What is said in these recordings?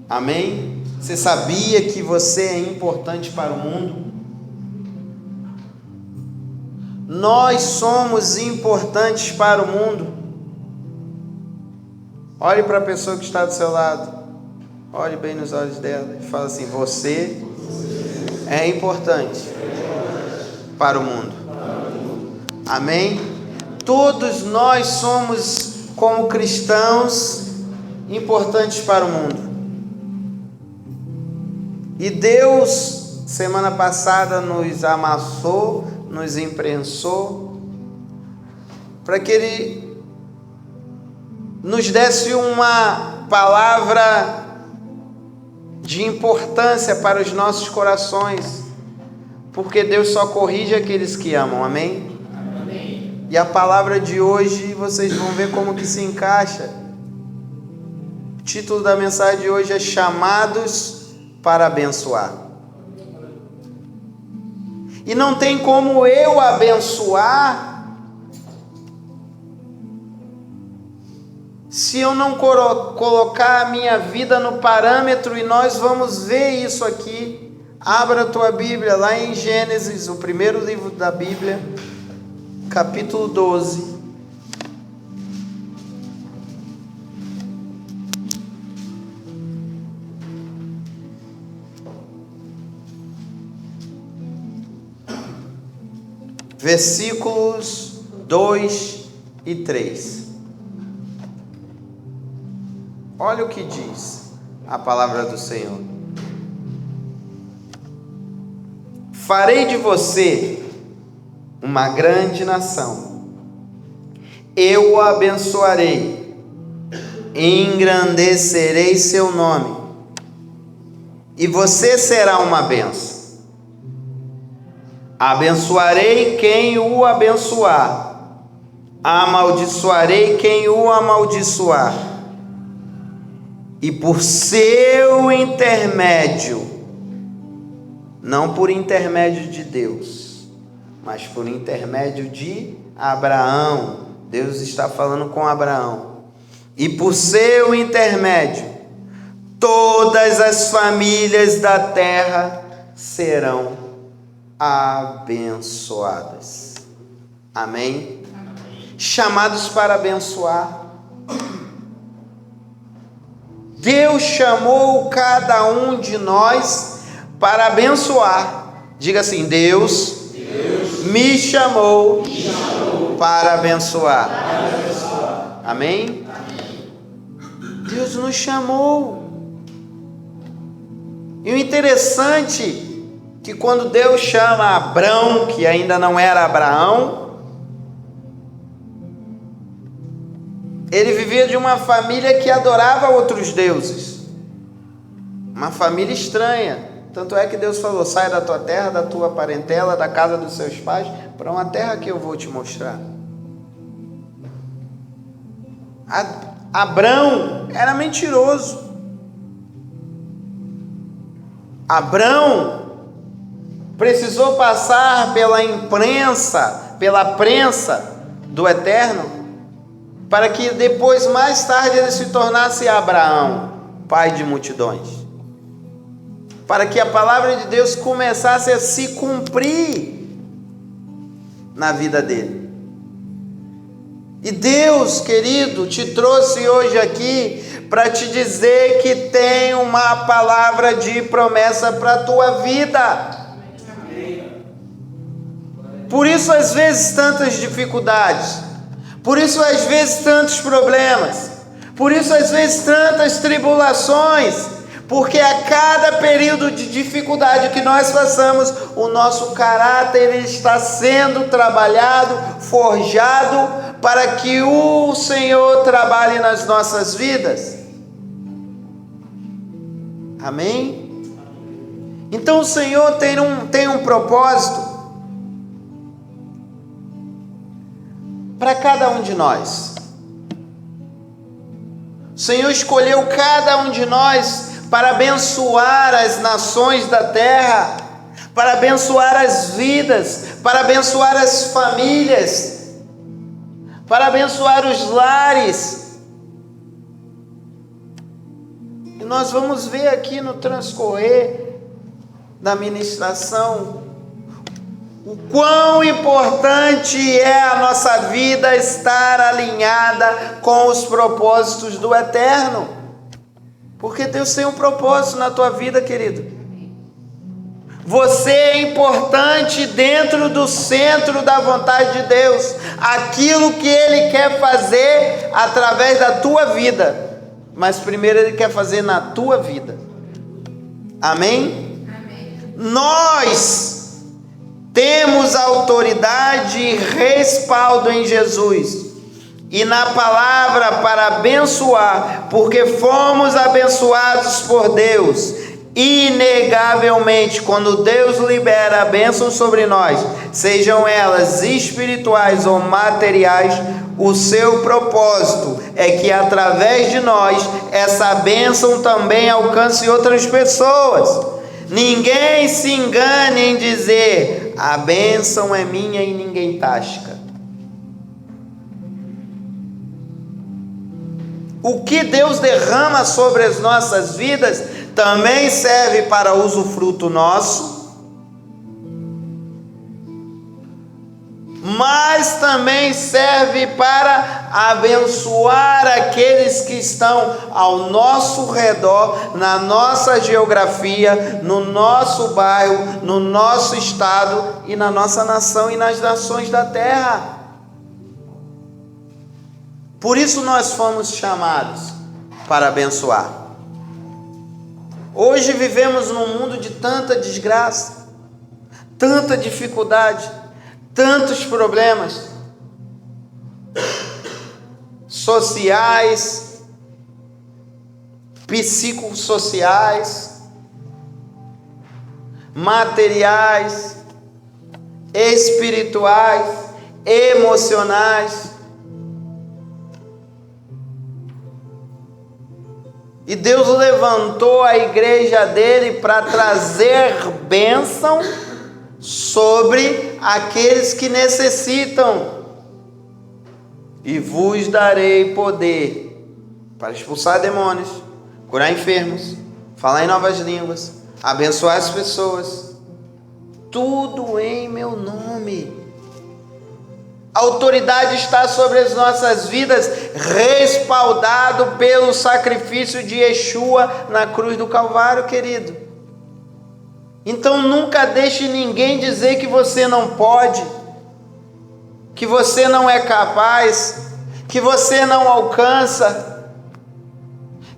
Amém? Você sabia que você é importante para o mundo? Nós somos importantes para o mundo. Olhe para a pessoa que está do seu lado. Olhe bem nos olhos dela e fala assim: você é importante para o mundo. Amém? Todos nós somos, como cristãos, importantes para o mundo. E Deus, semana passada, nos amassou, nos imprensou, para que Ele nos desse uma palavra de importância para os nossos corações, porque Deus só corrige aqueles que amam, amém? Amém. E a palavra de hoje, vocês vão ver como que se encaixa. O título da mensagem de hoje é Chamados para Abençoar. E não tem como eu abençoar se eu não colocar a minha vida no parâmetro, e nós vamos ver isso aqui. Abra a tua Bíblia lá em Gênesis, o primeiro livro da Bíblia, capítulo 12. Versículos 2 e 3. Olha o que diz a palavra do Senhor. Farei de você uma grande nação. Eu o abençoarei, engrandecerei seu nome, e você será uma bênção. Abençoarei quem o abençoar, amaldiçoarei quem o amaldiçoar, e por seu intermédio, não por intermédio de Deus, mas por intermédio de Abraão, Deus está falando com Abraão, e por seu intermédio, todas as famílias da terra serão abençoadas. Amém? Chamados para abençoar. Deus chamou cada um de nós para abençoar. Diga assim: Deus me chamou para abençoar. Amém? Deus nos chamou. E o interessante que quando Deus chama Abrão, que ainda não era Abraão, ele vivia de uma família que adorava outros deuses, uma família estranha. Tanto é que Deus falou: sai da tua terra, da tua parentela, da casa dos seus pais, para uma terra que eu vou te mostrar. Abrão era mentiroso. Abrão precisou passar pela prensa do Eterno, para que depois, mais tarde, ele se tornasse Abraão, pai de multidões, para que a palavra de Deus começasse a se cumprir na vida dele. E Deus, querido, te trouxe hoje aqui para te dizer que tem uma palavra de promessa para a tua vida. Por isso, às vezes, tantas dificuldades. Por isso, às vezes, tantos problemas. Por isso, às vezes, tantas tribulações. Porque a cada período de dificuldade que nós passamos, o nosso caráter está sendo trabalhado, forjado, para que o Senhor trabalhe nas nossas vidas. Amém? Então o Senhor tem um propósito para cada um de nós. O Senhor escolheu cada um de nós para abençoar as nações da terra, para abençoar as vidas, para abençoar as famílias, para abençoar os lares. E nós vamos ver aqui no transcorrer da ministração o quão importante é a nossa vida estar alinhada com os propósitos do Eterno. Porque Deus tem um propósito na tua vida, querido. Você é importante dentro do centro da vontade de Deus. Aquilo que Ele quer fazer através da tua vida. Mas primeiro Ele quer fazer na tua vida. Amém? Amém. Nós temos autoridade e respaldo em Jesus e na palavra para abençoar, porque fomos abençoados por Deus. Inegavelmente, quando Deus libera a bênção sobre nós, sejam elas espirituais ou materiais, o seu propósito é que através de nós essa bênção também alcance outras pessoas. Ninguém se engane em dizer: a bênção é minha e ninguém tasca. O que Deus derrama sobre as nossas vidas também serve para usufruto nosso, mas também serve para abençoar aqueles que estão ao nosso redor, na nossa geografia, no nosso bairro, no nosso estado e na nossa nação e nas nações da terra. Por isso nós fomos chamados para abençoar. Hoje vivemos num mundo de tanta desgraça, tanta dificuldade, tantos problemas sociais, psicossociais, materiais, espirituais, emocionais. E Deus levantou a igreja dele para trazer bênção sobre aqueles que necessitam. E vos darei poder para expulsar demônios, curar enfermos, falar em novas línguas, abençoar as pessoas. Tudo em meu nome. A autoridade está sobre as nossas vidas, respaldado pelo sacrifício de Yeshua na cruz do Calvário, querido. Então nunca deixe ninguém dizer que você não pode, que você não é capaz, que você não alcança,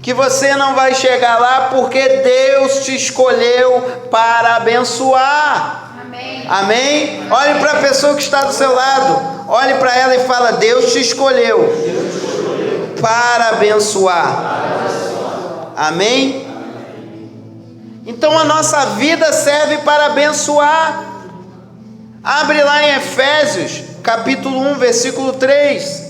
que você não vai chegar lá, porque Deus te escolheu para abençoar. Amém? Amém? Olhe para a pessoa que está do seu lado. Olhe para ela e fala: Deus te escolheu para abençoar. Amém? Então a nossa vida serve para abençoar. Abre lá em Efésios, capítulo 1, versículo 3.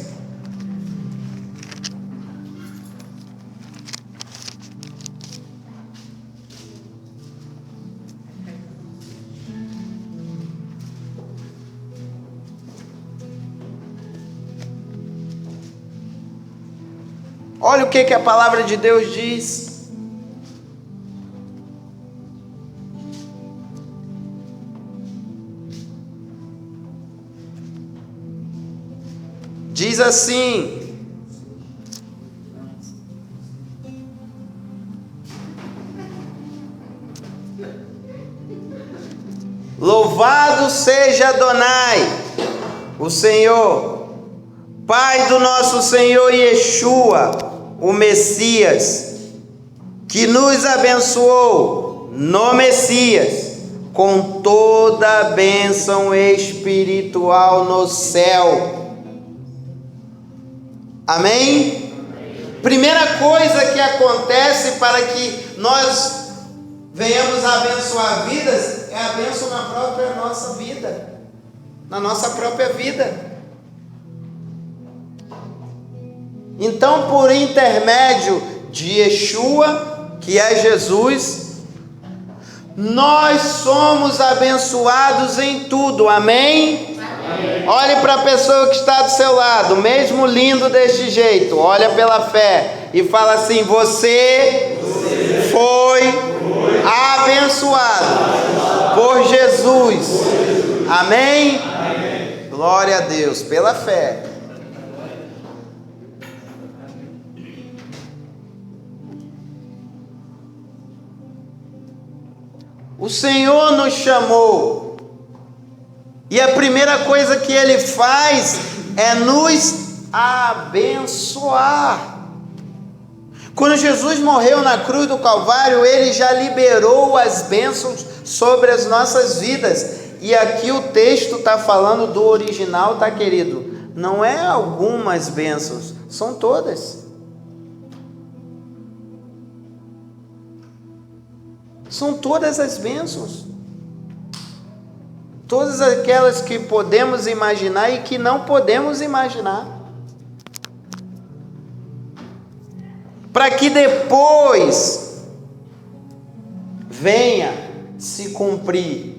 Olha o que a palavra de Deus diz. Diz assim: louvado seja Adonai, o Senhor, Pai do nosso Senhor Yeshua, o Messias, que nos abençoou no Messias com toda a bênção espiritual no céu. Amém? Primeira coisa que acontece para que nós venhamos a abençoar vidas é a bênção na própria nossa vida, na nossa própria vida. Então, por intermédio de Yeshua, que é Jesus, nós somos abençoados em tudo. Amém? Amém. Olhe para a pessoa que está do seu lado, mesmo lindo deste jeito, olha pela fé. E fala assim: você foi abençoado por Jesus. Amém? Glória a Deus, pela fé. O Senhor nos chamou, e a primeira coisa que Ele faz é nos abençoar. Quando Jesus morreu na cruz do Calvário, Ele já liberou as bênçãos sobre as nossas vidas. E aqui o texto está falando do original, tá, querido? Não é algumas bênçãos, são todas. São todas as bênçãos. Todas aquelas que podemos imaginar e que não podemos imaginar. Para que depois venha se cumprir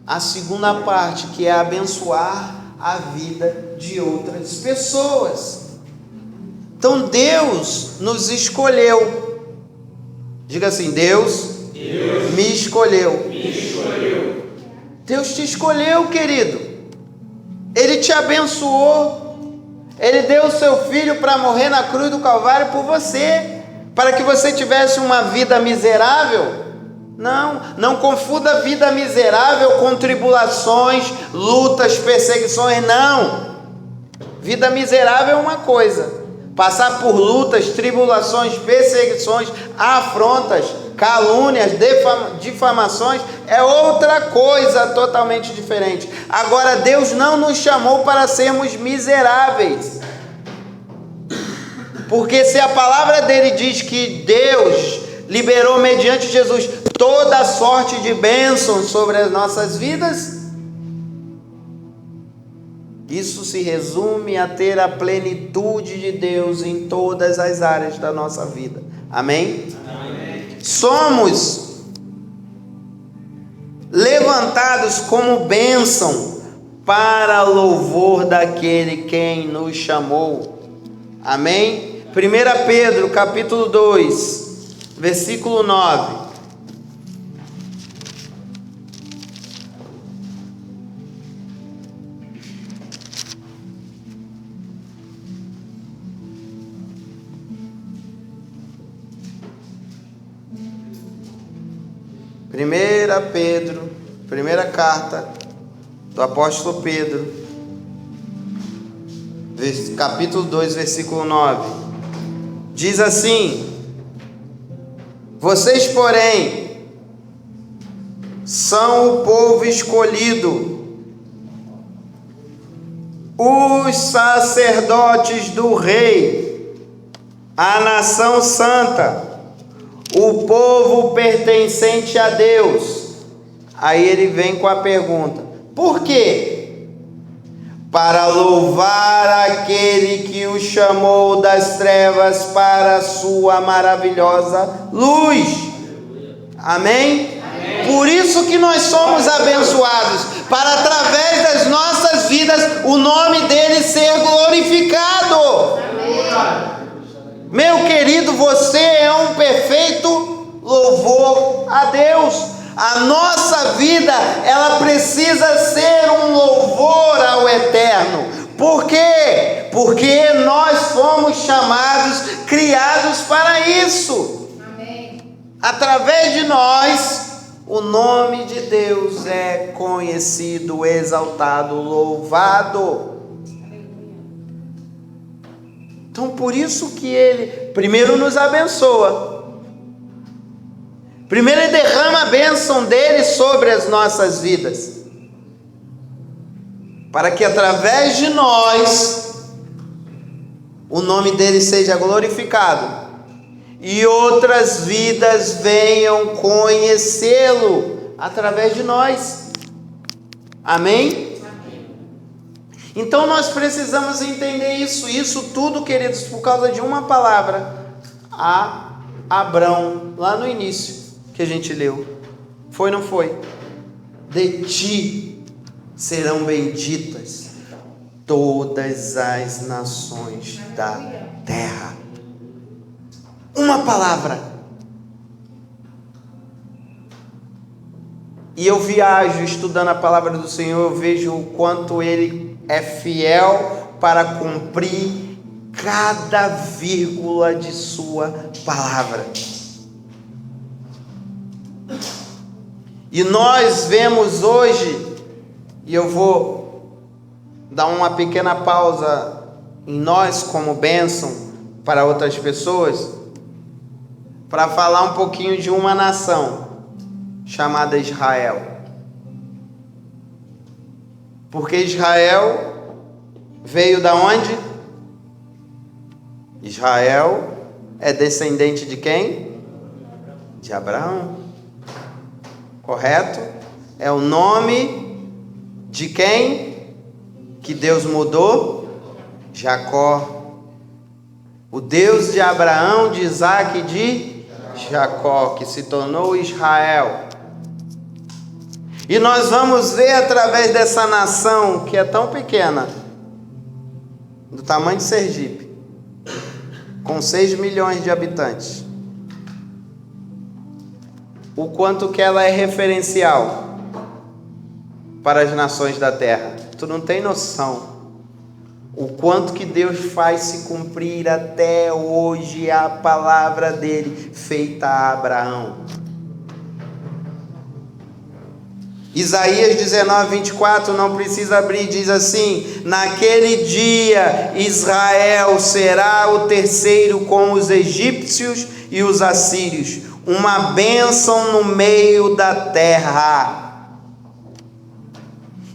a segunda parte, que é abençoar a vida de outras pessoas. Então Deus nos escolheu. Diga assim: Deus me escolheu. Deus te escolheu, querido. Ele te abençoou. Ele deu o seu filho para morrer na cruz do Calvário por você, para que você tivesse uma vida miserável. Não confunda vida miserável com tribulações, lutas, perseguições, não. Vida miserável é uma coisa, passar por lutas, tribulações, perseguições, afrontas, calúnias, difamações é outra coisa totalmente diferente. Agora, Deus não nos chamou para sermos miseráveis, porque se a palavra dele diz que Deus liberou mediante Jesus toda sorte de bênçãos sobre as nossas vidas, isso se resume a ter a plenitude de Deus em todas as áreas da nossa vida. Amém? Amém. Somos levantados como bênção para louvor daquele quem nos chamou. Amém? 1 Pedro capítulo 2, versículo 9. Primeira carta do apóstolo Pedro, capítulo 2, versículo 9, diz assim: vocês, porém, são o povo escolhido, os sacerdotes do rei, a nação santa, o povo pertencente a Deus. Aí ele vem com a pergunta: por quê? Para louvar aquele que o chamou das trevas para a sua maravilhosa luz. Amém? Amém. Por isso que nós somos abençoados, para através das nossas vidas o nome dele ser glorificado. Amém. Meu querido, você é um perfeito louvor a Deus. A nossa vida, ela precisa ser um louvor ao Eterno. Por quê? Porque nós fomos chamados, criados para isso. Amém. Através de nós, o nome de Deus é conhecido, exaltado, louvado. Então, por isso que Ele primeiro nos abençoa. Primeiro Ele derrama a bênção dele sobre as nossas vidas, para que através de nós o nome dele seja glorificado e outras vidas venham conhecê-lo através de nós. Amém? Então nós precisamos entender isso tudo, queridos, por causa de uma palavra, a Abrão, lá no início que a gente leu. Foi ou não foi? De ti serão benditas todas as nações da terra. Uma palavra. E eu viajo estudando a palavra do Senhor, eu vejo o quanto Ele é fiel para cumprir cada vírgula de sua palavra. E nós vemos hoje, e eu vou dar uma pequena pausa em nós como bênção para outras pessoas, para falar um pouquinho de uma nação chamada Israel. Porque Israel veio da onde? Israel é descendente de quem? De Abraão. Correto? É o nome de quem que Deus mudou? Jacó. O Deus de Abraão, de Isaac e de Jacó, que se tornou Israel. E nós vamos ver através dessa nação que é tão pequena, do tamanho de Sergipe, com 6 milhões de habitantes, o quanto que ela é referencial para as nações da terra. Tu não tem noção o quanto que Deus faz se cumprir até hoje a palavra dele feita a Abraão. Isaías 19:24, não precisa abrir, diz assim: naquele dia Israel será o terceiro com os egípcios e os assírios, uma bênção no meio da terra.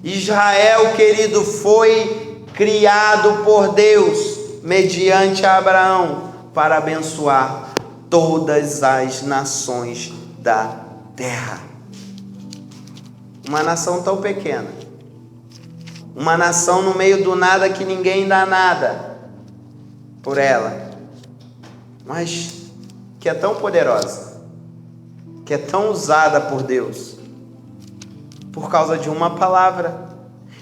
Israel, querido, foi criado por Deus mediante Abraão para abençoar todas as nações da terra. Uma nação tão pequena, uma nação no meio do nada que ninguém dá nada por ela, mas que é tão poderosa, que é tão usada por Deus, por causa de uma palavra.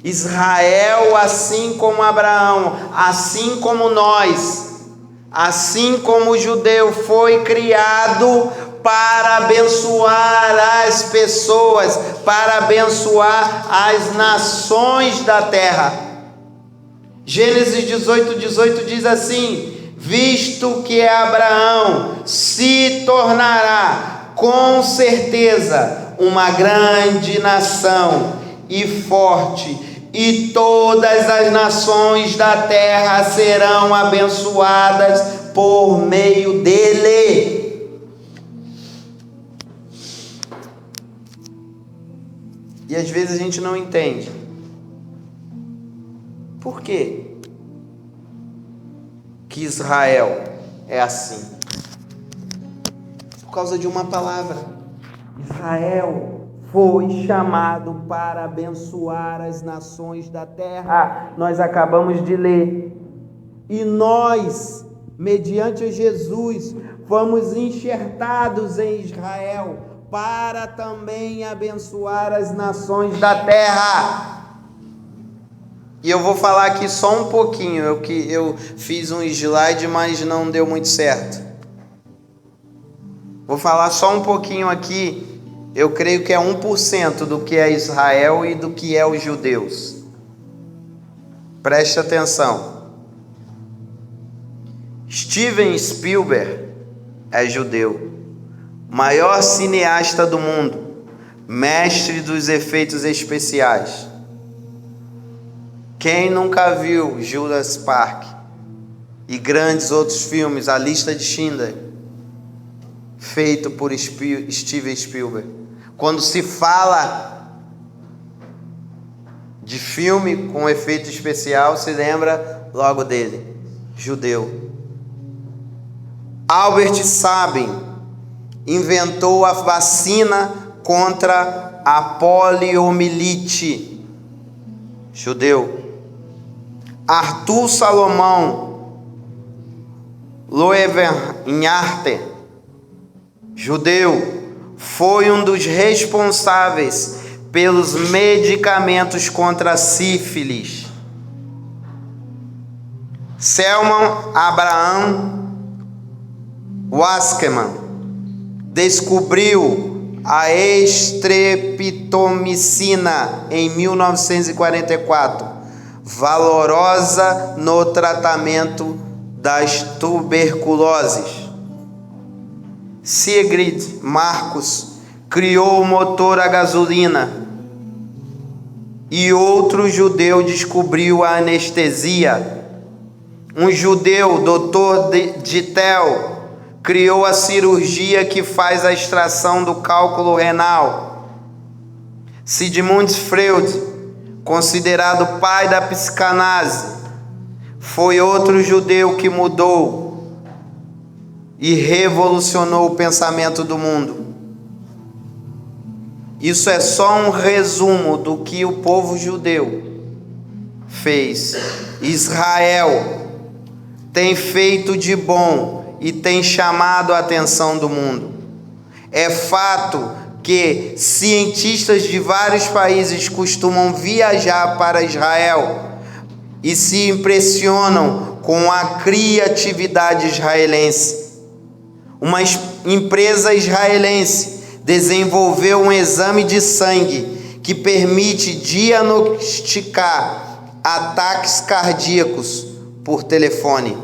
Israel, assim como Abraão, assim como nós, assim como o judeu, foi criado para abençoar as pessoas, para abençoar as nações da terra. Gênesis 18:18 diz assim: visto que Abraão se tornará com certeza uma grande nação e forte, e todas as nações da terra serão abençoadas por meio dele. E às vezes a gente não entende. Por quê que Israel é assim? Por causa de uma palavra. Israel foi chamado para abençoar as nações da terra. Nós acabamos de ler. E nós, mediante Jesus, fomos enxertados em Israel para também abençoar as nações da terra. E eu vou falar aqui só um pouquinho. Eu fiz um slide, mas não deu muito certo. Vou falar só um pouquinho aqui. Eu creio que é 1% do que é Israel e do que é os judeus. Preste atenção. Steven Spielberg é judeu, maior cineasta do mundo, mestre dos efeitos especiais. Quem nunca viu Jurassic Park e grandes outros filmes, A Lista de Schindler, feito por Steven Spielberg? Quando se fala de filme com efeito especial, se lembra logo dele, judeu. Albert Sabin inventou a vacina contra a poliomielite, judeu. Arthur Salomão Loewenharte, judeu, foi um dos responsáveis pelos medicamentos contra a sífilis. Selman Abraham Wasserman descobriu a estreptomicina em 1944, valorosa no tratamento das tuberculoses. Sigrid Marcus criou o motor a gasolina. E outro judeu descobriu a anestesia. Um judeu, Dr. Dittel, criou a cirurgia que faz a extração do cálculo renal. Sigmund Freud, considerado pai da psicanálise, foi outro judeu que mudou e revolucionou o pensamento do mundo. Isso é só um resumo do que o povo judeu fez. Israel tem feito de bom e tem chamado a atenção do mundo. É fato que cientistas de vários países costumam viajar para Israel e se impressionam com a criatividade israelense. Uma empresa israelense desenvolveu um exame de sangue que permite diagnosticar ataques cardíacos por telefone.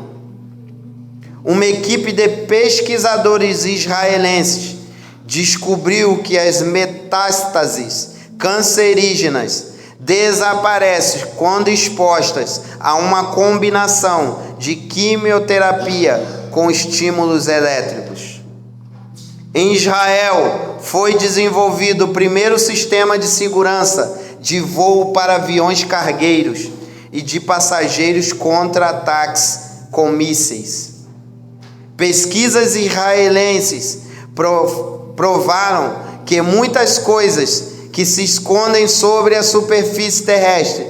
Uma equipe de pesquisadores israelenses descobriu que as metástases cancerígenas desaparecem quando expostas a uma combinação de quimioterapia com estímulos elétricos. Em Israel, foi desenvolvido o primeiro sistema de segurança de voo para aviões cargueiros e de passageiros contra ataques com mísseis. Pesquisas israelenses provaram que muitas coisas que se escondem sobre a superfície terrestre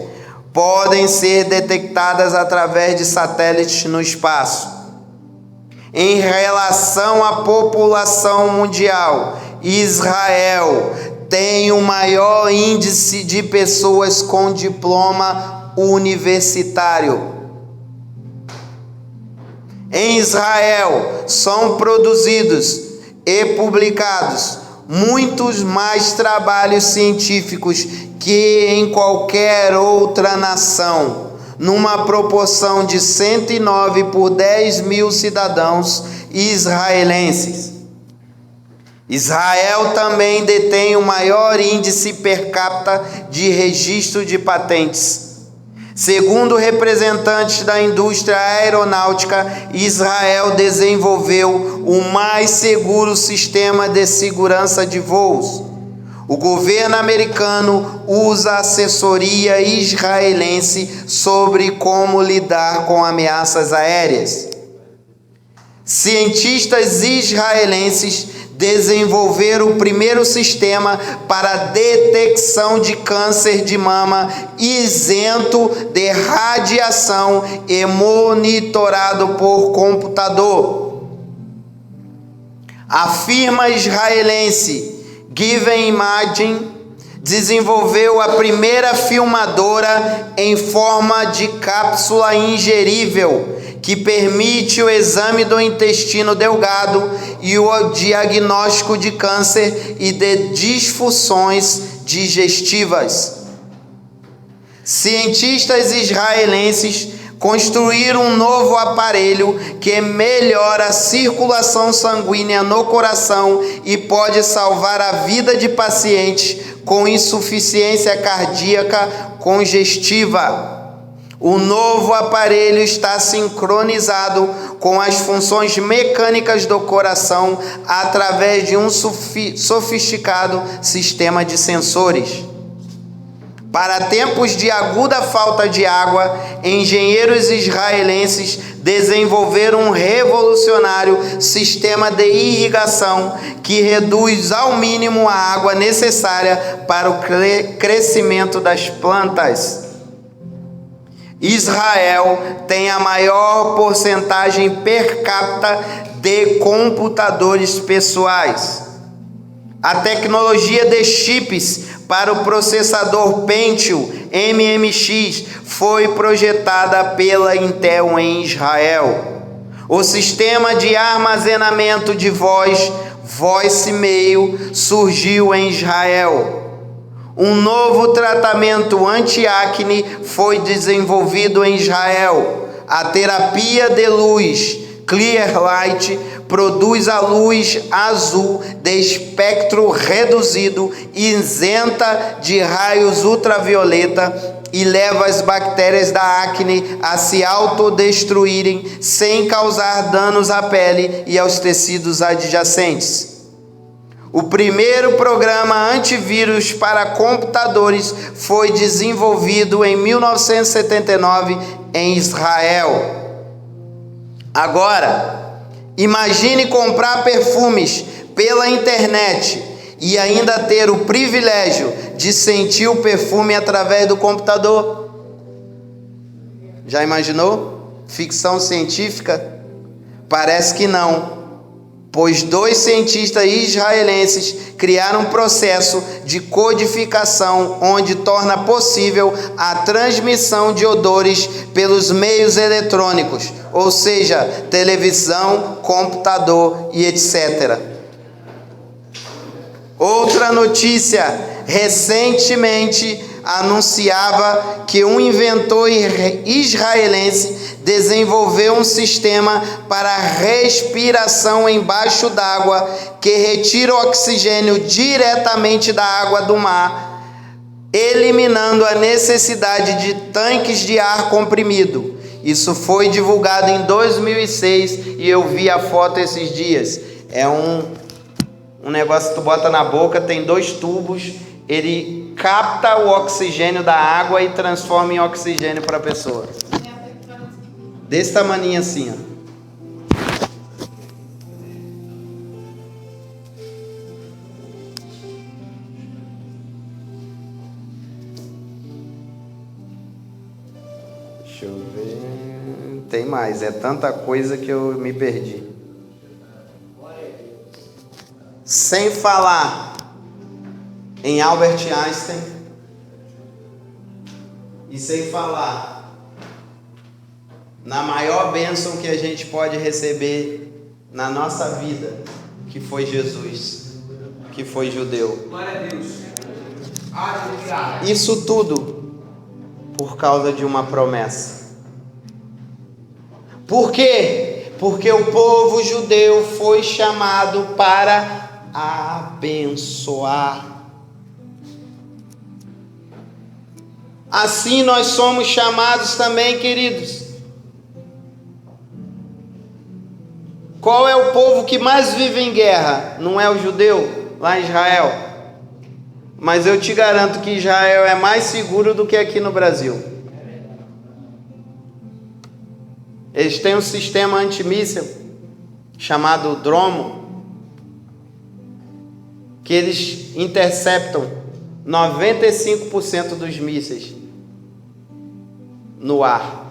podem ser detectadas através de satélites no espaço. Em relação à população mundial, Israel tem o maior índice de pessoas com diploma universitário. Em Israel são produzidos e publicados muitos mais trabalhos científicos que em qualquer outra nação, numa proporção de 109 por 10 mil cidadãos israelenses. Israel também detém o maior índice per capita de registro de patentes. Segundo representantes da indústria aeronáutica, Israel desenvolveu o mais seguro sistema de segurança de voos. O governo americano usa assessoria israelense sobre como lidar com ameaças aéreas. Cientistas israelenses desenvolveram o primeiro sistema para detecção de câncer de mama isento de radiação e monitorado por computador. A firma israelense Given Imaging desenvolveu a primeira filmadora em forma de cápsula ingerível que permite o exame do intestino delgado e o diagnóstico de câncer e de disfunções digestivas. Cientistas israelenses construíram um novo aparelho que melhora a circulação sanguínea no coração e pode salvar a vida de pacientes com insuficiência cardíaca congestiva. O novo aparelho está sincronizado com as funções mecânicas do coração através de um sofisticado sistema de sensores. Para tempos de aguda falta de água, engenheiros israelenses desenvolveram um revolucionário sistema de irrigação que reduz ao mínimo a água necessária para o crescimento das plantas. Israel tem a maior porcentagem per capita de computadores pessoais. A tecnologia de chips para o processador Pentium MMX foi projetada pela Intel em Israel. O sistema de armazenamento de voz, voice mail, surgiu em Israel. Um novo tratamento anti-acne foi desenvolvido em Israel. A terapia de luz, Clear Light, produz a luz azul de espectro reduzido, isenta de raios ultravioleta e leva as bactérias da acne a se autodestruírem sem causar danos à pele e aos tecidos adjacentes. O primeiro programa antivírus para computadores foi desenvolvido em 1979 em Israel. Agora, imagine comprar perfumes pela internet e ainda ter o privilégio de sentir o perfume através do computador. Já imaginou? Ficção científica? Parece que não, pois 2 cientistas israelenses criaram um processo de codificação onde torna possível a transmissão de odores pelos meios eletrônicos, ou seja, televisão, computador e etc. Outra notícia recentemente anunciava que um inventor israelense desenvolveu um sistema para respiração embaixo d'água que retira o oxigênio diretamente da água do mar, eliminando a necessidade de tanques de ar comprimido. Isso foi divulgado em 2006 e eu vi a foto esses dias. É um negócio que tu bota na boca, tem 2 tubos, ele capta o oxigênio da água e transforma em oxigênio para a pessoa. Desse tamaninho assim, ó. Deixa eu ver. Tem mais, é tanta coisa que eu me perdi. Sem falar em Albert Einstein e sem falar na maior bênção que a gente pode receber na nossa vida, que foi Jesus, que foi judeu. Glória a Deus. Isso tudo por causa de uma promessa. Por quê? Porque o povo judeu foi chamado para abençoar. Assim nós somos chamados também, queridos. Qual é o povo que mais vive em guerra? Não é o judeu, lá em Israel? Mas eu te garanto que Israel é mais seguro do que aqui no Brasil. Eles têm um sistema antimíssil chamado Dromo, que eles interceptam 95% dos mísseis no ar.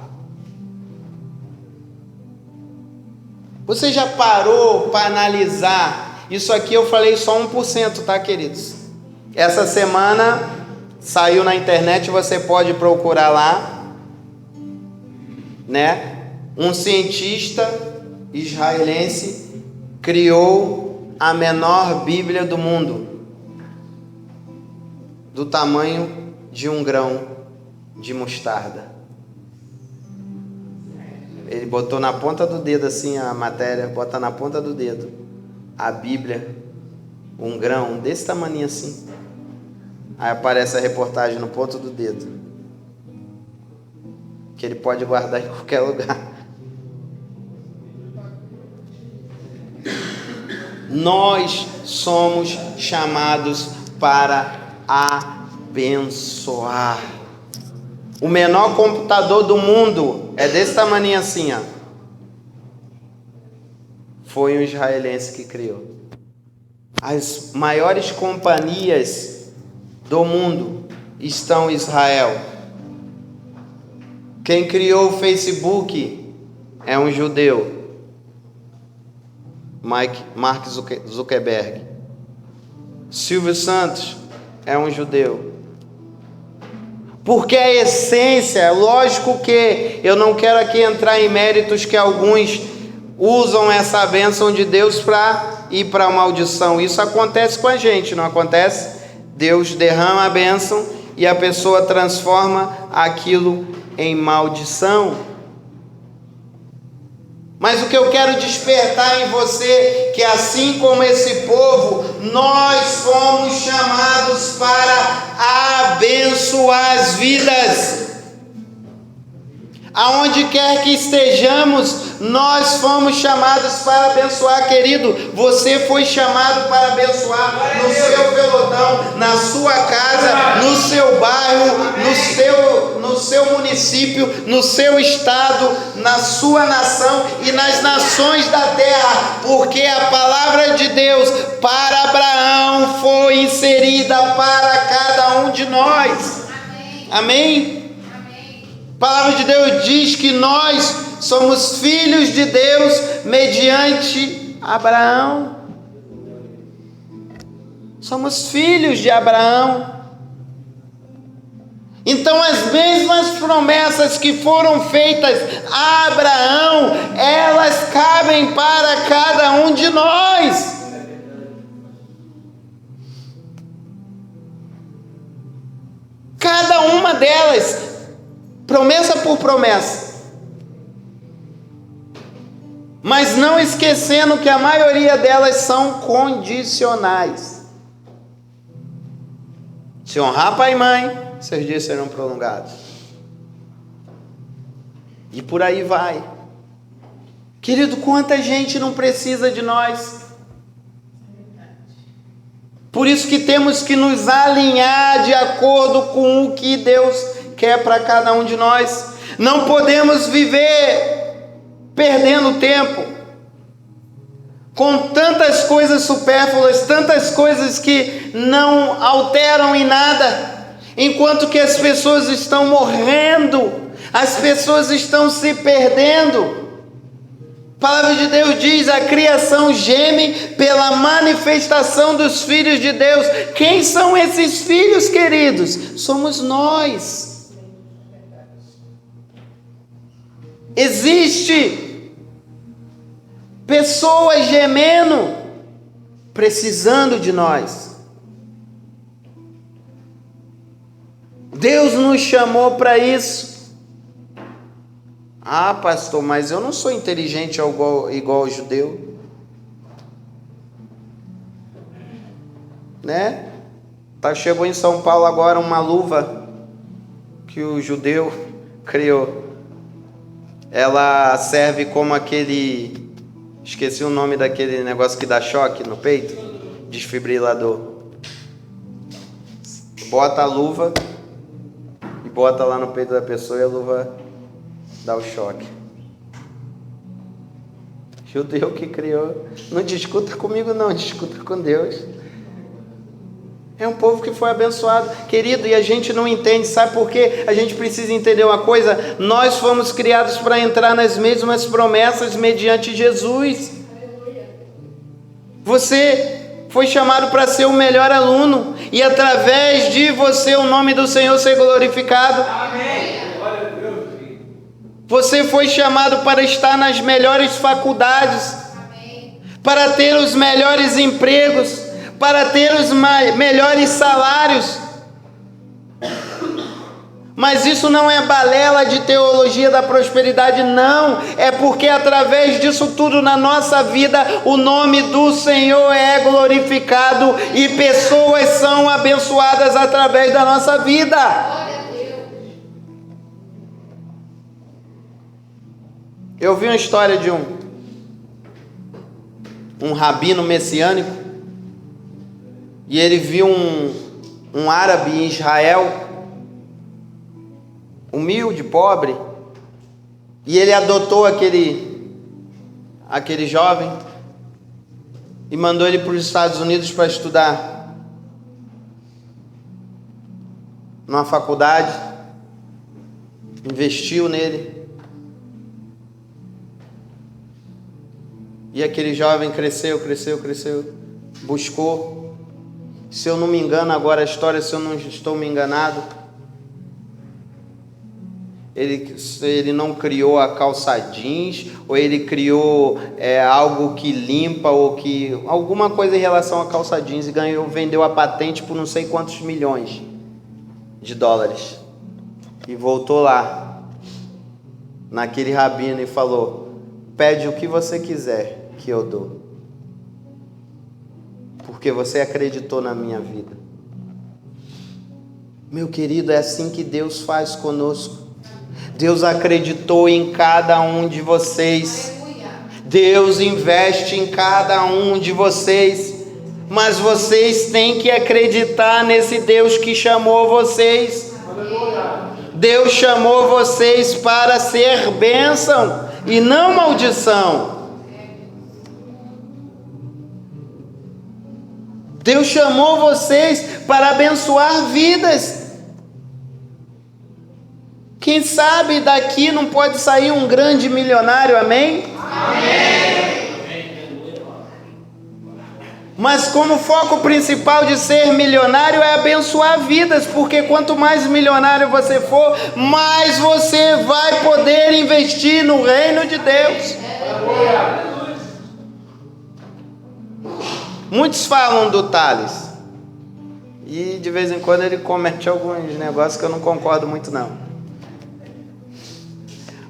Você já parou para analisar? Isso aqui eu falei só 1%, tá, queridos? Essa semana saiu na internet, você pode procurar lá, né? Um cientista israelense criou a menor Bíblia do mundo, do tamanho de um grão de mostarda. Ele botou na ponta do dedo assim a matéria, bota na ponta do dedo a Bíblia, um grão desse tamanho assim. Aí aparece a reportagem no ponto do dedo, que ele pode guardar em qualquer lugar. Nós somos chamados para abençoar. O menor computador do mundo é desse tamanho assim, ó. Foi um israelense que criou. As maiores companhias do mundo estão em Israel. Quem criou o Facebook é um judeu, Mark Zuckerberg. Silvio Santos é um judeu. Porque a essência, lógico que eu não quero aqui entrar em méritos que alguns usam essa bênção de Deus para ir para a maldição. Isso acontece com a gente, não acontece? Deus derrama a bênção e a pessoa transforma aquilo em maldição. Mas o que eu quero despertar em você, que assim como esse povo, nós fomos chamados para abençoar as vidas. Aonde quer que estejamos, nós fomos chamados para abençoar, querido. Você foi chamado para abençoar no seu pelotão, na sua casa, no seu bairro, no seu município, no seu estado, na sua nação e nas nações da terra, porque a palavra de Deus para Abraão foi inserida para cada um de nós. Amém? A palavra de Deus diz que nós somos filhos de Deus mediante Abraão. Somos filhos de Abraão. Então as mesmas promessas que foram feitas a Abraão, elas cabem para cada um de nós. Cada uma delas, promessa por promessa, mas não esquecendo que a maioria delas são condicionais. Se honrar pai e mãe, seus dias serão prolongados. E por aí vai. Querido, quanta gente não precisa de nós. Por isso que temos que nos alinhar de acordo com o que Deus quer para cada um de nós. Não podemos viver perdendo tempo com tantas coisas supérfluas, tantas coisas que não alteram em nada, enquanto que as pessoas estão morrendo, as pessoas estão se perdendo. A palavra de Deus diz: a criação geme pela manifestação dos filhos de Deus. Quem são esses filhos, queridos? Somos nós. Existe pessoas gemendo, precisando de nós. Deus nos chamou para isso. Ah, pastor, mas eu não sou inteligente igual ao judeu, né? Chegou em São Paulo agora uma luva que o judeu criou. Ela serve como aquele, esqueci o nome daquele negócio que dá choque no peito, desfibrilador. Bota a luva e bota lá no peito da pessoa e a luva dá o choque. Judeu que criou. Não discuta comigo não, discuta com Deus. É um povo que foi abençoado, querido, e a gente não entende. Sabe por quê? A gente precisa entender uma coisa: nós fomos criados para entrar nas mesmas promessas mediante Jesus. Você foi chamado para ser o melhor aluno, e através de você o nome do Senhor ser glorificado. Amém. Você foi chamado para estar nas melhores faculdades, para ter os melhores empregos, para ter os melhores salários. Mas isso não é balela de teologia da prosperidade, não. É porque através disso tudo na nossa vida, o nome do Senhor é glorificado e pessoas são abençoadas através da nossa vida. Eu vi uma história de um rabino messiânico, e ele viu um árabe em Israel, humilde, pobre, e ele adotou aquele jovem e mandou ele para os Estados Unidos para estudar numa faculdade, investiu nele. E aquele jovem cresceu, buscou. Se eu não me engano agora a história, se eu não estou me enganado, Ele não criou a calça jeans, ou ele criou algo que limpa, ou que alguma coisa em relação à calça jeans, e vendeu a patente por não sei quantos milhões de dólares. E voltou lá, naquele rabino, e falou: pede o que você quiser que eu dou, porque você acreditou na minha vida. Meu querido, é assim que Deus faz conosco. Deus acreditou em cada um de vocês. Deus investe em cada um de vocês. Mas vocês têm que acreditar nesse Deus que chamou vocês. Deus chamou vocês para ser bênção e não maldição. Deus chamou vocês para abençoar vidas. Quem sabe daqui não pode sair um grande milionário, amém? Amém. Mas como foco principal de ser milionário é abençoar vidas, porque quanto mais milionário você for, mais você vai poder investir no reino de Deus. Muitos falam do Thales, e de vez em quando ele comete alguns negócios que eu não concordo muito não.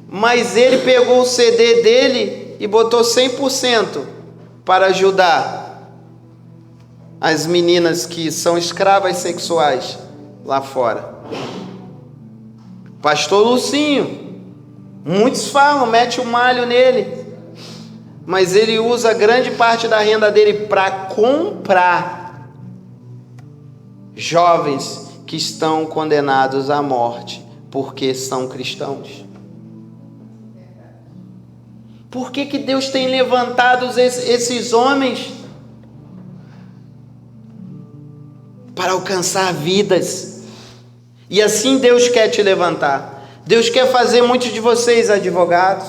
Mas ele pegou o CD dele e botou 100% para ajudar as meninas que são escravas sexuais lá fora. Pastor Lucinho, muitos falam, mete o malho nele, mas ele usa grande parte da renda dele para comprar jovens que estão condenados à morte porque são cristãos. Por que Deus tem levantado esses homens? Para alcançar vidas. E assim Deus quer te levantar. Deus quer fazer muitos de vocês advogados,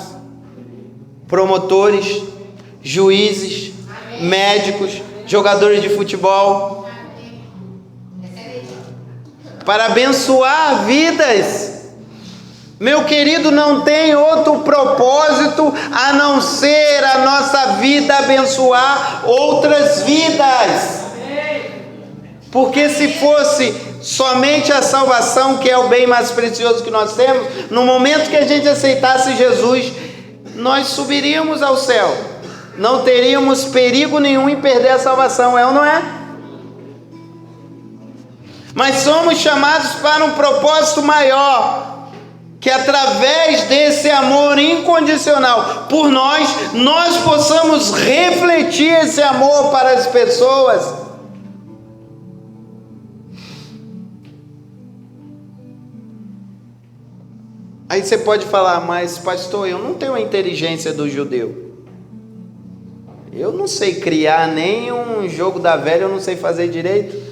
promotores, juízes, médicos, jogadores de futebol, para abençoar vidas. Meu querido, não tem outro propósito a não ser a nossa vida abençoar outras vidas. Porque se fosse somente a salvação, que é o bem mais precioso que nós temos, no momento que a gente aceitasse Jesus, nós subiríamos ao céu. Não teríamos perigo nenhum em perder a salvação, é ou não é? Mas somos chamados para um propósito maior, que através desse amor incondicional por nós possamos refletir esse amor para as pessoas. Aí você pode falar: mas pastor, eu não tenho a inteligência do judeu. Eu não sei criar nem um jogo da velha, eu não sei fazer direito.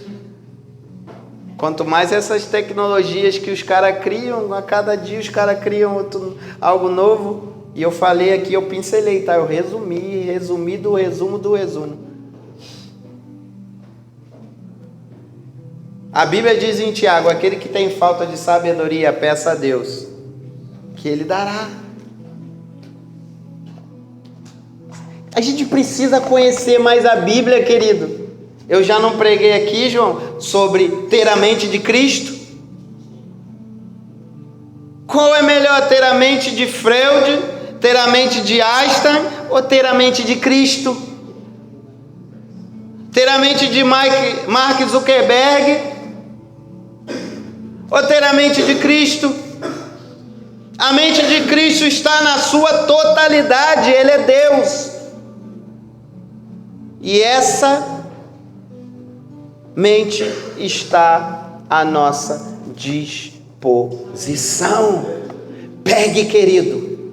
Quanto mais essas tecnologias que os caras criam, a cada dia os caras criam algo novo. E eu falei aqui, eu pincelei, tá? Eu resumi do resumo do resumo. A Bíblia diz em Tiago: aquele que tem falta de sabedoria, peça a Deus, que Ele dará. A gente precisa conhecer mais a Bíblia, querido. Eu já não preguei aqui, João, sobre ter a mente de Cristo? Qual é melhor, ter a mente de Freud, ter a mente de Einstein ou ter a mente de Cristo? Ter a mente de Mark Zuckerberg ou ter a mente de Cristo? A mente de Cristo está na sua totalidade, Ele é Deus. E essa mente está à nossa disposição. Pegue, querido,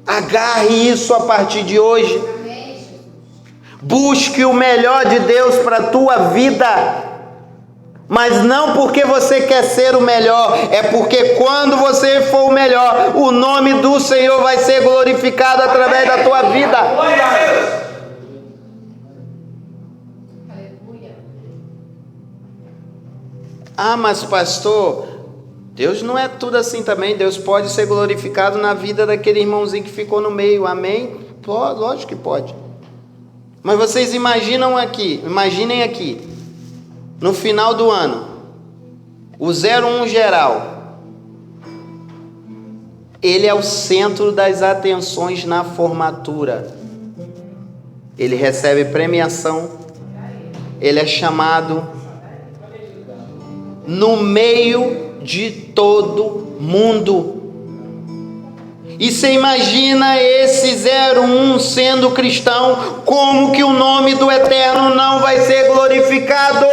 agarre isso a partir de hoje. Busque o melhor de Deus para a tua vida, mas não porque você quer ser o melhor, é porque quando você for o melhor, o nome do Senhor vai ser glorificado através da tua vida. Ah, mas pastor, Deus não é tudo assim também. Deus pode ser glorificado na vida daquele irmãozinho que ficou no meio, amém? Lógico que pode. Mas vocês imaginem aqui, no final do ano, o 01 geral, ele é o centro das atenções na formatura. Ele recebe premiação, ele é chamado no meio de todo mundo. E você imagina esse 01 sendo cristão, como que o nome do Eterno não vai ser glorificado?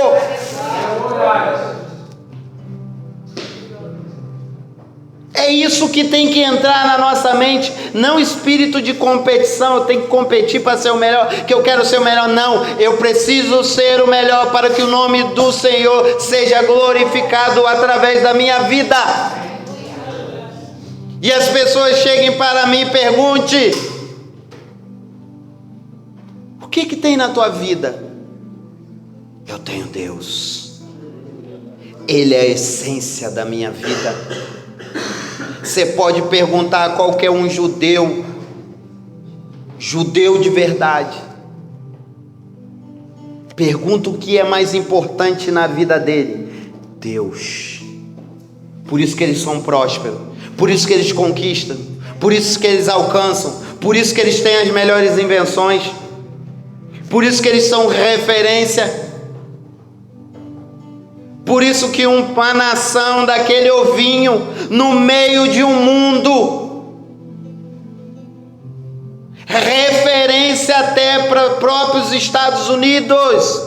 É isso que tem que entrar na nossa mente, não espírito de competição, eu tenho que competir para ser o melhor, que eu quero ser o melhor, não, eu preciso ser o melhor para que o nome do Senhor seja glorificado através da minha vida. E as pessoas cheguem para mim e perguntem: o que tem na tua vida? Eu tenho Deus, Ele é a essência da minha vida. Você pode perguntar a qualquer um judeu de verdade, pergunta o que é mais importante na vida dele: Deus. Por isso que eles são prósperos, por isso que eles conquistam, por isso que eles alcançam, por isso que eles têm as melhores invenções, por isso que eles são referência. Por isso que uma nação daquele ovinho, no meio de um mundo, referência até para os próprios Estados Unidos.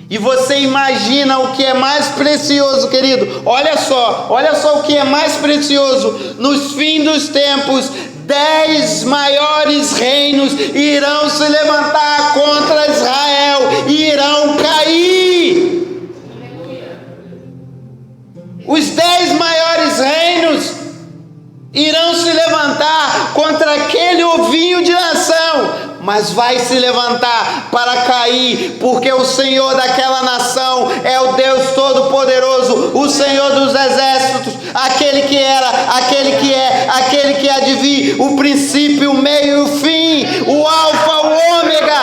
E você imagina o que é mais precioso, querido? Olha só o que é mais precioso. Nos fins dos tempos, 10 maiores reinos irão se levantar contra Israel e irão cair. Os 10 maiores reinos irão se levantar contra aquele ovinho de nação, mas vai se levantar para cair, porque o Senhor daquela nação é o Deus Todo-Poderoso, o Senhor dos exércitos, aquele que era, aquele que é, aquele que há de vir, o princípio, o meio e o fim, o alfa, o ômega.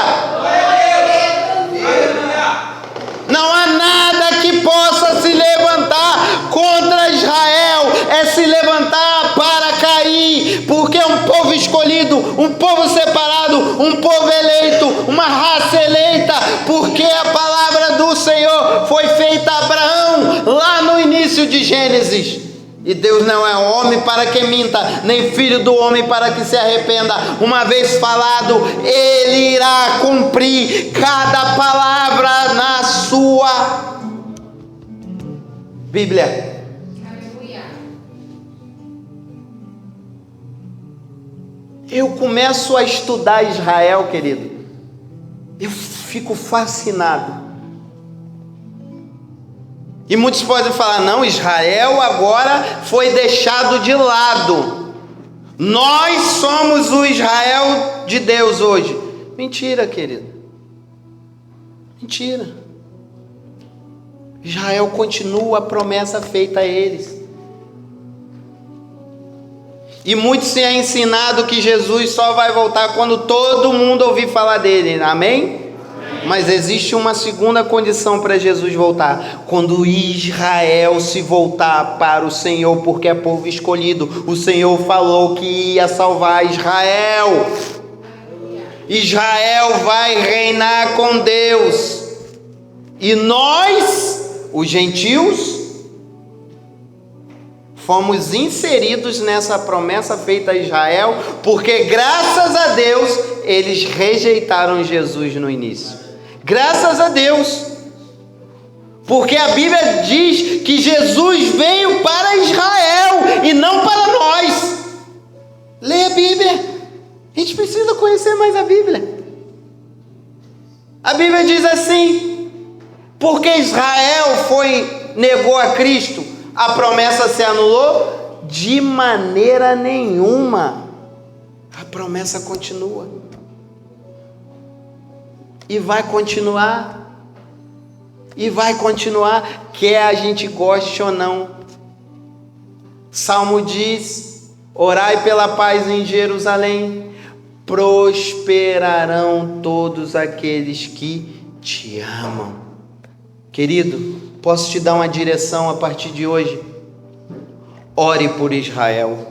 Não há nada que possa se levantar contra Israel, é se levantar para cair, porque é um povo escolhido, um povo separado, um povo eleito, uma raça eleita, porque a palavra do Senhor foi feita a Abraão, lá no início de Gênesis. E Deus não é homem para que minta, nem filho do homem para que se arrependa. Uma vez falado, Ele irá cumprir cada palavra na sua Bíblia. Eu começo a estudar Israel, querido, eu fico fascinado. E muitos podem falar: não, Israel agora foi deixado de lado, nós somos o Israel de Deus hoje. Mentira, querido, mentira. Israel continua a promessa feita a eles. E muito se é ensinado que Jesus só vai voltar quando todo mundo ouvir falar dele, amém? Mas existe uma segunda condição para Jesus voltar: quando Israel se voltar para o Senhor, porque é povo escolhido. O Senhor falou que ia salvar Israel. Israel vai reinar com Deus, e nós, os gentios, fomos inseridos nessa promessa feita a Israel, porque graças a Deus eles rejeitaram Jesus no início. Graças a Deus, porque a Bíblia diz que Jesus veio para Israel e não para nós. Leia a Bíblia, a gente precisa conhecer mais a Bíblia. A Bíblia diz assim: porque Israel negou a Cristo, a promessa se anulou? De maneira nenhuma, a promessa continua. E vai continuar, quer a gente goste ou não. Salmo diz: orai pela paz em Jerusalém, prosperarão todos aqueles que te amam. Querido, posso te dar uma direção a partir de hoje? Ore por Israel.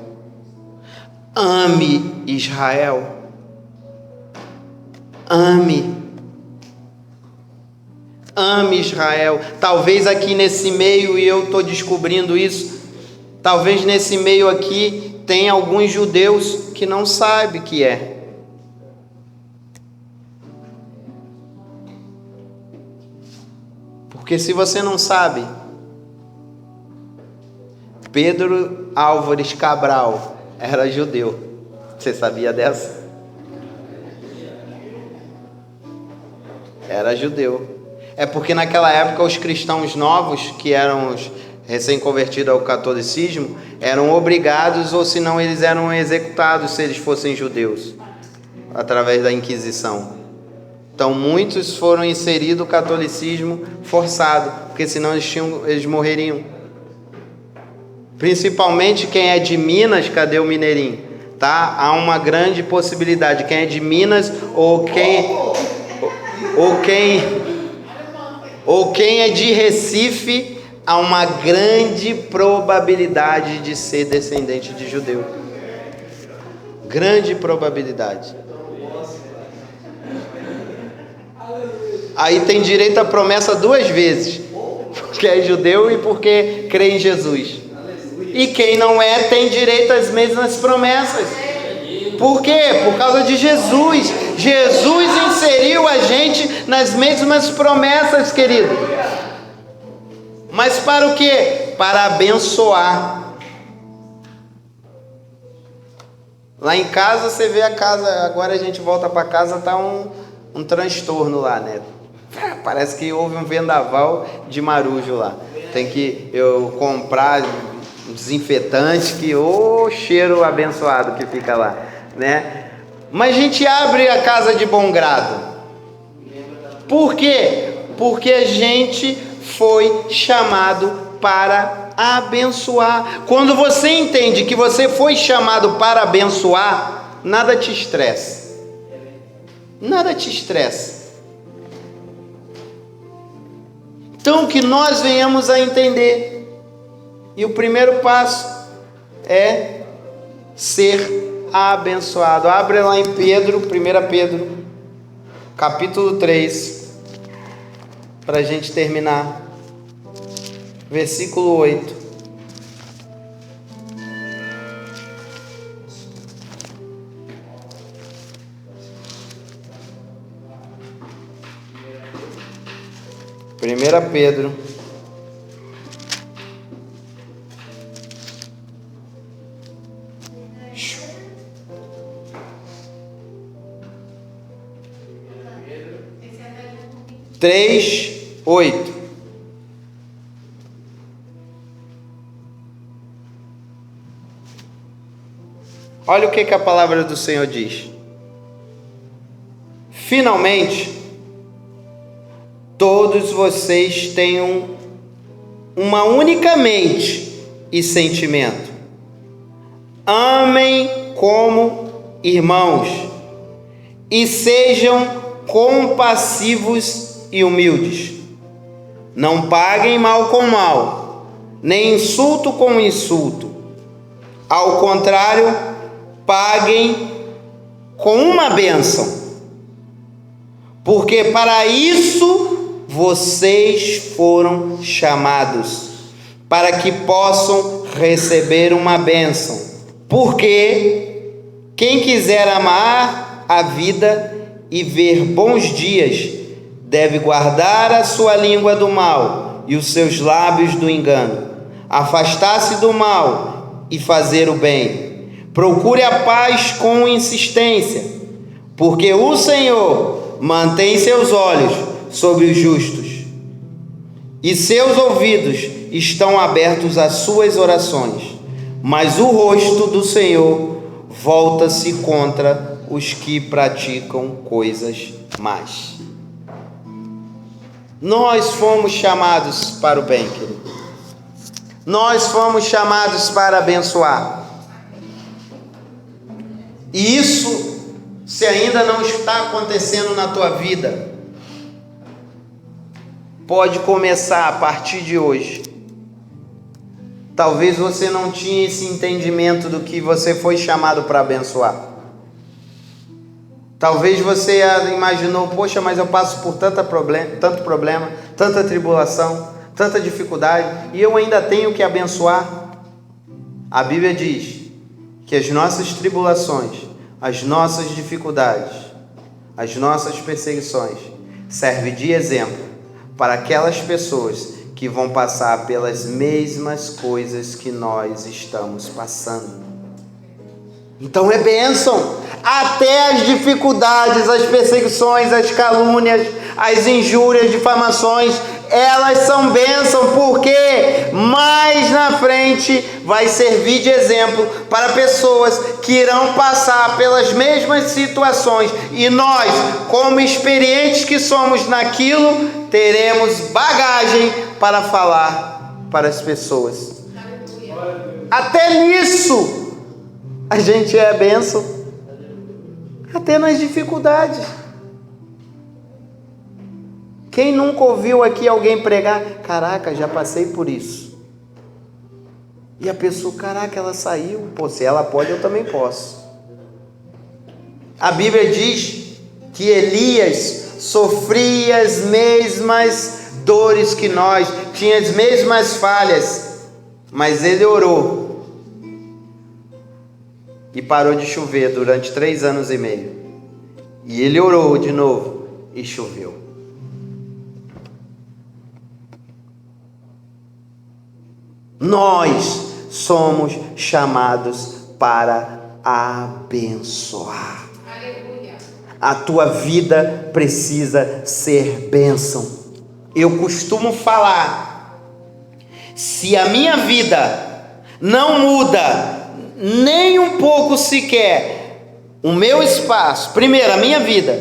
Ame Israel. Ame Israel. Talvez aqui nesse meio, e eu estou descobrindo isso, talvez nesse meio aqui tem alguns judeus que não sabem o que é. Porque se você não sabe, Pedro Álvares Cabral era judeu. Você sabia dessa? Era judeu. É porque naquela época os cristãos novos, que eram os recém-convertidos ao catolicismo, eram obrigados, ou senão eles eram executados se eles fossem judeus, através da Inquisição. Então muitos foram inseridos no catolicismo forçado, porque senão eles morreriam. Principalmente quem é de Minas, cadê o mineirinho? Tá? Há uma grande possibilidade. Quem é de Minas ou quem é de Recife, há uma grande probabilidade de ser descendente de judeu. Grande probabilidade. Aí tem direito à promessa 2 vezes, porque é judeu e porque crê em Jesus. E quem não é tem direito às mesmas promessas. Por quê? Por causa de Jesus. Jesus inseriu a gente nas mesmas promessas, querido. Mas para o quê? Para abençoar. Lá em casa, você vê a casa, agora a gente volta para casa, tá um transtorno lá, né? Parece que houve um vendaval de marujo lá. Tem que eu comprar um desinfetante, que ô cheiro abençoado que fica lá, né? Mas a gente abre a casa de bom grado. Por quê? Porque a gente foi chamado para abençoar. Quando você entende que você foi chamado para abençoar, nada te estressa. Nada te estressa. Então que nós venhamos a entender. E o primeiro passo é ser abençoado. Abre lá em Pedro, 1 Pedro, capítulo 3, para a gente terminar. Versículo 8. Primeira Pedro, três, 8. Olha o que a palavra do Senhor diz. Finalmente, todos vocês tenham uma única mente e sentimento. Amem como irmãos e sejam compassivos e humildes. Não paguem mal com mal, nem insulto com insulto. Ao contrário, paguem com uma bênção, porque para isso vocês foram chamados, para que possam receber uma bênção. Porque quem quiser amar a vida e ver bons dias, deve guardar a sua língua do mal e os seus lábios do engano, afastar-se do mal e fazer o bem. Procure a paz com insistência, porque o Senhor mantém seus olhos sobre os justos e seus ouvidos estão abertos às suas orações, mas o rosto do Senhor volta-se contra os que praticam coisas más. Nós fomos chamados para o bem, querido. Nós fomos chamados para abençoar. E isso, se ainda não está acontecendo na tua vida, pode começar a partir de hoje. Talvez você não tinha esse entendimento do que você foi chamado para abençoar. Talvez você imaginou, poxa, mas eu passo por tanto problema, tanta tribulação, tanta dificuldade, e eu ainda tenho que abençoar. A Bíblia diz que as nossas tribulações, as nossas dificuldades, as nossas perseguições servem de exemplo para aquelas pessoas que vão passar pelas mesmas coisas que nós estamos passando. Então é bênção. Até as dificuldades, as perseguições, as calúnias, as injúrias, difamações, elas são bênção, porque mais na frente vai servir de exemplo para pessoas que irão passar pelas mesmas situações, e nós, como experientes que somos naquilo, teremos bagagem para falar para as pessoas. Até nisso a gente é bênção, até nas dificuldades. Quem nunca ouviu aqui alguém pregar, caraca, já passei por isso, e a pessoa, caraca, ela saiu, pô, se ela pode, eu também posso. A Bíblia diz que Elias sofria as mesmas dores que nós, tinha as mesmas falhas, mas ele orou e parou de chover durante 3 anos e meio, e ele orou de novo e choveu. Nós somos chamados para abençoar. Aleluia. A tua vida precisa ser bênção. Eu costumo falar, se a minha vida não muda nem um pouco sequer o meu espaço, primeiro a minha vida,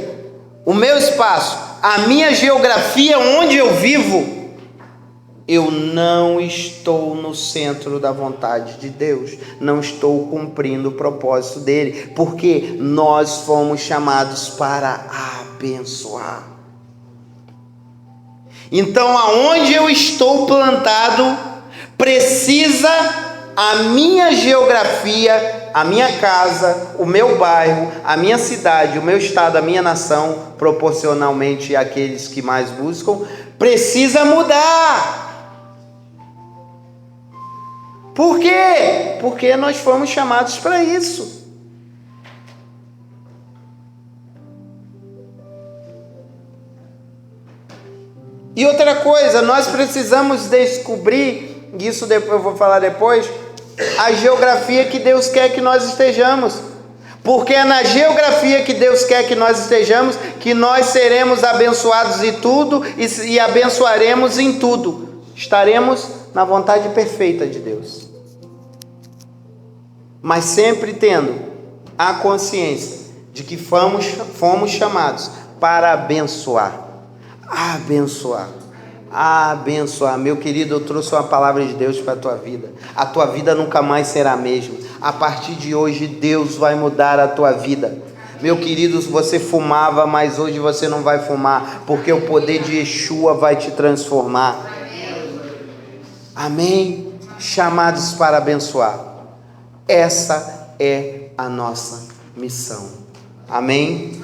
o meu espaço, a minha geografia onde eu vivo, eu não estou no centro da vontade de Deus, não estou cumprindo o propósito dele, porque nós fomos chamados para abençoar. Então, aonde eu estou plantado, precisa a minha geografia, a minha casa, o meu bairro, a minha cidade, o meu estado, a minha nação, proporcionalmente àqueles que mais buscam, precisa mudar. Por quê? Porque nós fomos chamados para isso. E outra coisa, nós precisamos descobrir, isso eu vou falar depois, a geografia que Deus quer que nós estejamos. Porque é na geografia que Deus quer que nós estejamos que nós seremos abençoados em tudo e abençoaremos em tudo. Estaremos na vontade perfeita de Deus. Mas sempre tendo a consciência de que fomos chamados para abençoar. Abençoar. Abençoar. Meu querido, eu trouxe uma palavra de Deus para a tua vida. A tua vida nunca mais será a mesma. A partir de hoje, Deus vai mudar a tua vida. Meu querido, você fumava, mas hoje você não vai fumar, porque o poder de Yeshua vai te transformar. Amém? Chamados para abençoar. Essa é a nossa missão. Amém?